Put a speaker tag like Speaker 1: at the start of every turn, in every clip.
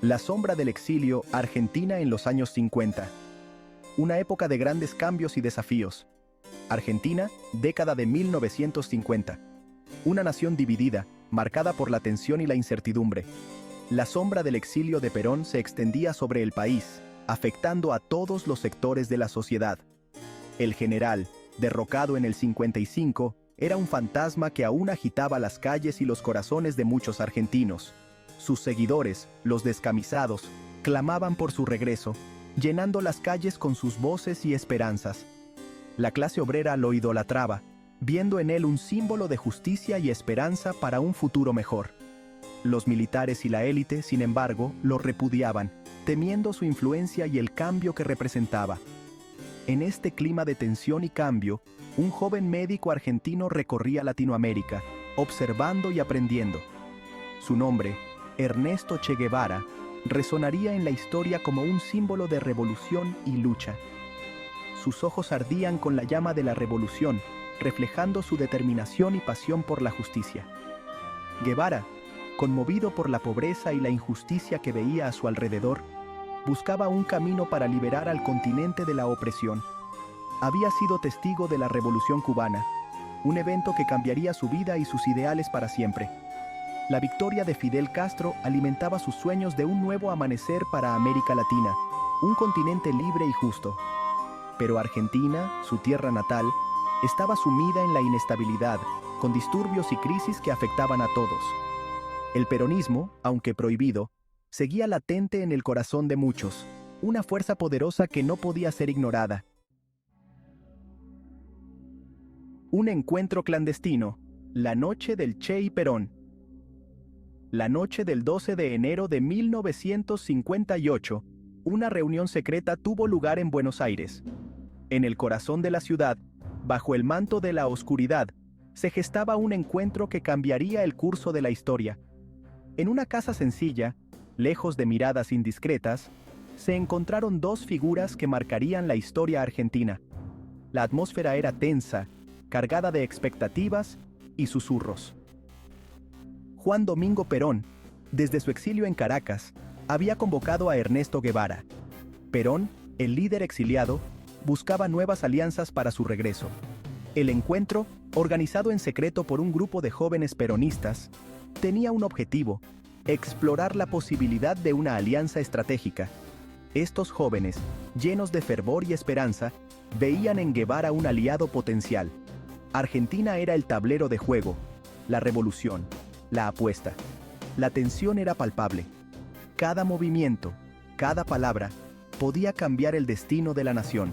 Speaker 1: La sombra del exilio, Argentina en los años 50. Una época de grandes cambios y desafíos. Argentina, década de 1950. Una nación dividida, marcada por la tensión y la incertidumbre. La sombra del exilio de Perón se extendía sobre el país, afectando a todos los sectores de la sociedad. El general, derrocado en el 55, era un fantasma que aún agitaba las calles y los corazones de muchos argentinos. Sus seguidores, los descamisados, clamaban por su regreso, llenando las calles con sus voces y esperanzas. La clase obrera lo idolatraba, viendo en él un símbolo de justicia y esperanza para un futuro mejor. Los militares y la élite, sin embargo, lo repudiaban, temiendo su influencia y el cambio que representaba. En este clima de tensión y cambio, un joven médico argentino recorría Latinoamérica, observando y aprendiendo. Su nombre, Ernesto Che Guevara, resonaría en la historia como un símbolo de revolución y lucha. Sus ojos ardían con la llama de la revolución, reflejando su determinación y pasión por la justicia. Guevara, conmovido por la pobreza y la injusticia que veía a su alrededor, buscaba un camino para liberar al continente de la opresión. Había sido testigo de la Revolución Cubana, un evento que cambiaría su vida y sus ideales para siempre. La victoria de Fidel Castro alimentaba sus sueños de un nuevo amanecer para América Latina, un continente libre y justo. Pero Argentina, su tierra natal, estaba sumida en la inestabilidad, con disturbios y crisis que afectaban a todos. El peronismo, aunque prohibido, seguía latente en el corazón de muchos, una fuerza poderosa que no podía ser ignorada. Un encuentro clandestino, la noche del Che y Perón. La noche del 12 de enero de 1958, una reunión secreta tuvo lugar en Buenos Aires. En el corazón de la ciudad, bajo el manto de la oscuridad, se gestaba un encuentro que cambiaría el curso de la historia. En una casa sencilla, lejos de miradas indiscretas, se encontraron dos figuras que marcarían la historia argentina. La atmósfera era tensa, cargada de expectativas y susurros. Juan Domingo Perón, desde su exilio en Caracas, había convocado a Ernesto Guevara. Perón, el líder exiliado, buscaba nuevas alianzas para su regreso. El encuentro, organizado en secreto por un grupo de jóvenes peronistas, tenía un objetivo: explorar la posibilidad de una alianza estratégica. Estos jóvenes, llenos de fervor y esperanza, veían en Guevara un aliado potencial. Argentina era el tablero de juego, la revolución, la apuesta. La tensión era palpable. Cada movimiento, cada palabra, podía cambiar el destino de la nación.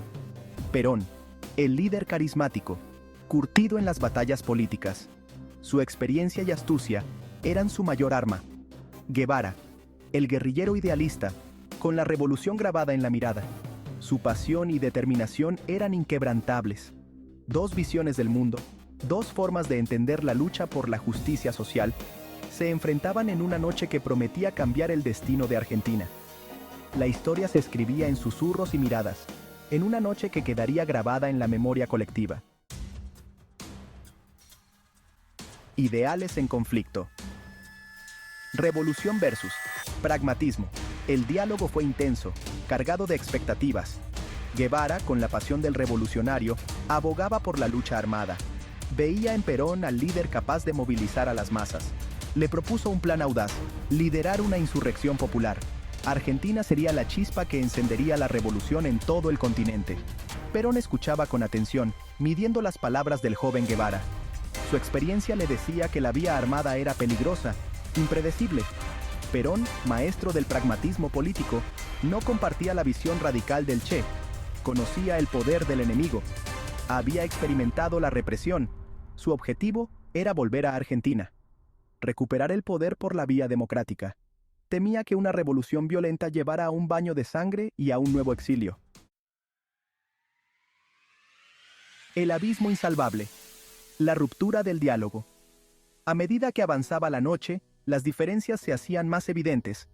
Speaker 1: Perón, el líder carismático, curtido en las batallas políticas. Su experiencia y astucia eran su mayor arma. Guevara, el guerrillero idealista, con la revolución grabada en la mirada. Su pasión y determinación eran inquebrantables. Dos visiones del mundo, dos formas de entender la lucha por la justicia social, se enfrentaban en una noche que prometía cambiar el destino de Argentina. La historia se escribía en susurros y miradas, en una noche que quedaría grabada en la memoria colectiva. Ideales en conflicto. Revolución versus pragmatismo. El diálogo fue intenso, cargado de expectativas. Guevara, con la pasión del revolucionario, abogaba por la lucha armada. Veía en Perón al líder capaz de movilizar a las masas. Le propuso un plan audaz: liderar una insurrección popular. Argentina sería la chispa que encendería la revolución en todo el continente. Perón escuchaba con atención, midiendo las palabras del joven Guevara. Su experiencia le decía que la vía armada era peligrosa, impredecible. Perón, maestro del pragmatismo político, no compartía la visión radical del Che. Conocía el poder del enemigo. Había experimentado la represión. Su objetivo era volver a Argentina. Recuperar el poder por la vía democrática. Temía que una revolución violenta llevara a un baño de sangre y a un nuevo exilio. El abismo insalvable. La ruptura del diálogo. A medida que avanzaba la noche, las diferencias se hacían más evidentes.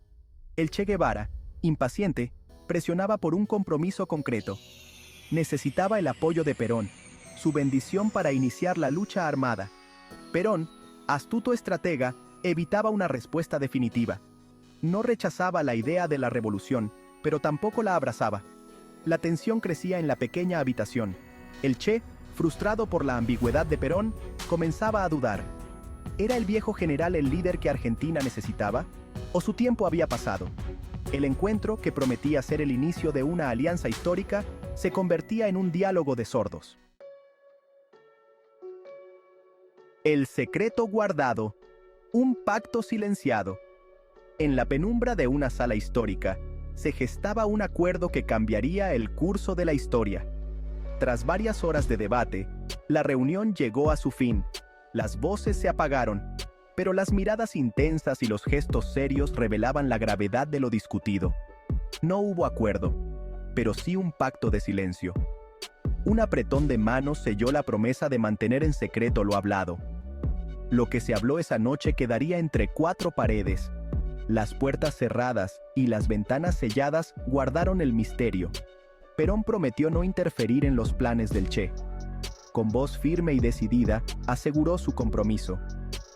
Speaker 1: El Che Guevara, impaciente, presionaba por un compromiso concreto. Necesitaba el apoyo de Perón, su bendición para iniciar la lucha armada. Perón, astuto estratega, evitaba una respuesta definitiva. No rechazaba la idea de la revolución, pero tampoco la abrazaba. La tensión crecía en la pequeña habitación. El Che, frustrado por la ambigüedad de Perón, comenzaba a dudar. ¿Era el viejo general el líder que Argentina necesitaba? ¿O su tiempo había pasado? El encuentro, que prometía ser el inicio de una alianza histórica, se convertía en un diálogo de sordos. El secreto guardado. Un pacto silenciado. En la penumbra de una sala histórica, se gestaba un acuerdo que cambiaría el curso de la historia. Tras varias horas de debate, la reunión llegó a su fin. Las voces se apagaron, pero las miradas intensas y los gestos serios revelaban la gravedad de lo discutido. No hubo acuerdo, pero sí un pacto de silencio. Un apretón de manos selló la promesa de mantener en secreto lo hablado. Lo que se habló esa noche quedaría entre cuatro paredes. Las puertas cerradas y las ventanas selladas guardaron el misterio. Perón prometió no interferir en los planes del Che. Con voz firme y decidida, aseguró su compromiso.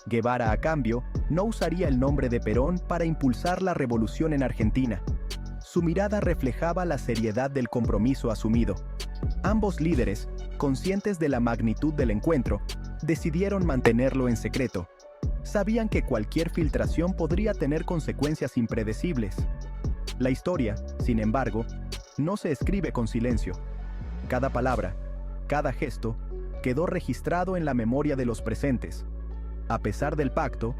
Speaker 1: Guevara, a cambio, no usaría el nombre de Perón para impulsar la revolución en Argentina. Su mirada reflejaba la seriedad del compromiso asumido. Ambos líderes, conscientes de la magnitud del encuentro, decidieron mantenerlo en secreto. Sabían que cualquier filtración podría tener consecuencias impredecibles. La historia, sin embargo, no se escribe con silencio. Cada palabra, cada gesto, quedó registrado en la memoria de los presentes. A pesar del pacto,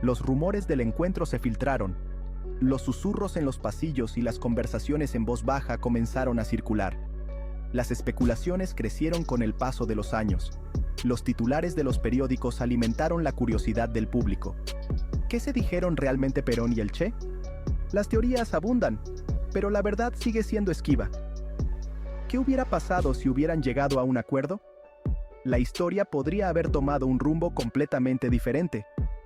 Speaker 1: los rumores del encuentro se filtraron. Los susurros en los pasillos y las conversaciones en voz baja comenzaron a circular. Las especulaciones crecieron con el paso de los años. Los titulares de los periódicos alimentaron la curiosidad del público. ¿Qué se dijeron realmente Perón y el Che? Las teorías abundan, pero la verdad sigue siendo esquiva. ¿Qué hubiera pasado si hubieran llegado a un acuerdo? La historia podría haber tomado un rumbo completamente diferente.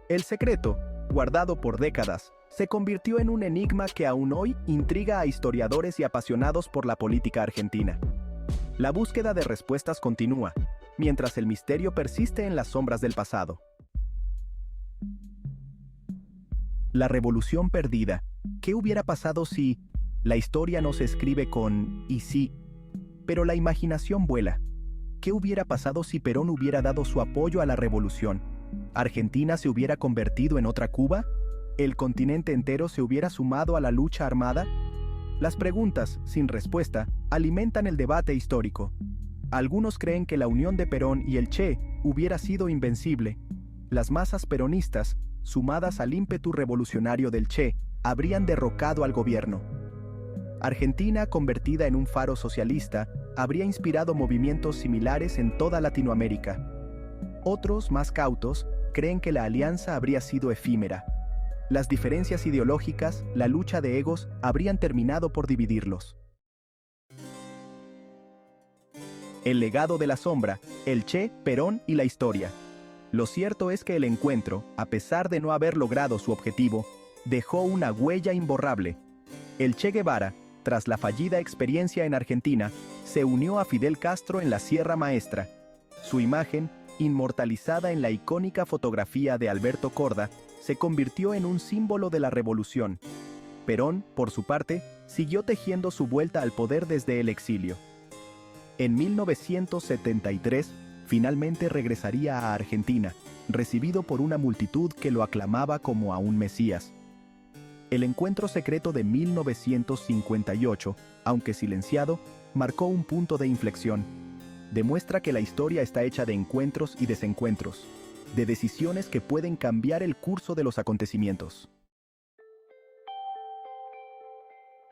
Speaker 1: El secreto, guardado por décadas, se convirtió en un enigma que aún hoy intriga a historiadores y apasionados por la política argentina. La búsqueda de respuestas continúa, mientras el misterio persiste en las sombras del pasado. La revolución perdida. ¿Qué hubiera pasado si? La historia no se escribe con "y sí", pero la imaginación vuela. ¿Qué hubiera pasado si Perón hubiera dado su apoyo a la revolución? ¿Argentina se hubiera convertido en otra Cuba? ¿El continente entero se hubiera sumado a la lucha armada? Las preguntas, sin respuesta, alimentan el debate histórico. Algunos creen que la unión de Perón y el Che hubiera sido invencible. Las masas peronistas, sumadas al ímpetu revolucionario del Che, habrían derrocado al gobierno. Argentina, convertida en un faro socialista, habría inspirado movimientos similares en toda Latinoamérica. Otros, más cautos, creen que la alianza habría sido efímera. Las diferencias ideológicas, la lucha de egos, habrían terminado por dividirlos. El legado de la sombra, el Che, Perón y la historia. Lo cierto es que el encuentro, a pesar de no haber logrado su objetivo, dejó una huella imborrable. El Che Guevara, tras la fallida experiencia en Argentina, se unió a Fidel Castro en la Sierra Maestra. Su imagen, inmortalizada en la icónica fotografía de Alberto Korda, se convirtió en un símbolo de la revolución. Perón, por su parte, siguió tejiendo su vuelta al poder desde el exilio. En 1973, finalmente regresaría a Argentina, recibido por una multitud que lo aclamaba como a un mesías. El encuentro secreto de 1958, aunque silenciado, marcó un punto de inflexión. Demuestra que la historia está hecha de encuentros y desencuentros, de decisiones que pueden cambiar el curso de los acontecimientos.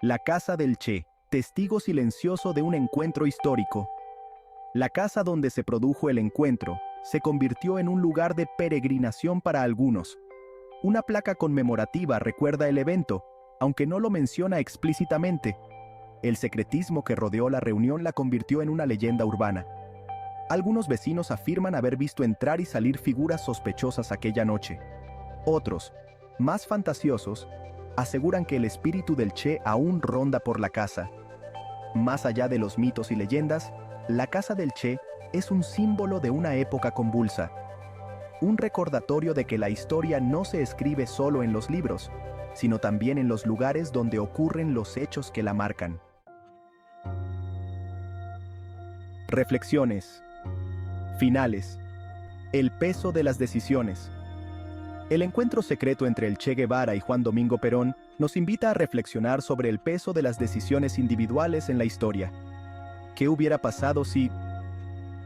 Speaker 1: La casa del Che, testigo silencioso de un encuentro histórico. La casa donde se produjo el encuentro se convirtió en un lugar de peregrinación para algunos. Una placa conmemorativa recuerda el evento, aunque no lo menciona explícitamente. El secretismo que rodeó la reunión la convirtió en una leyenda urbana. Algunos vecinos afirman haber visto entrar y salir figuras sospechosas aquella noche. Otros, más fantasiosos, aseguran que el espíritu del Che aún ronda por la casa. Más allá de los mitos y leyendas, la casa del Che es un símbolo de una época convulsa. un recordatorio de que la historia no se escribe solo en los libros, sino también en los lugares donde ocurren los hechos que la marcan. Reflexiones finales. El peso de las decisiones. El encuentro secreto entre el Che Guevara y Juan Domingo Perón nos invita a reflexionar sobre el peso de las decisiones individuales en la historia. ¿Qué hubiera pasado si...?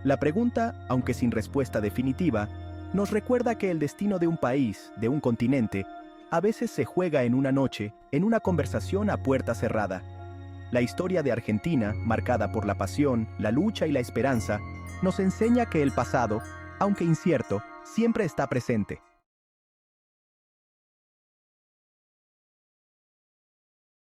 Speaker 1: La pregunta, aunque sin respuesta definitiva, nos recuerda que el destino de un país, de un continente, a veces se juega en una noche, en una conversación a puerta cerrada. La historia de Argentina, marcada por la pasión, la lucha y la esperanza, nos enseña que el pasado, aunque incierto, siempre está presente.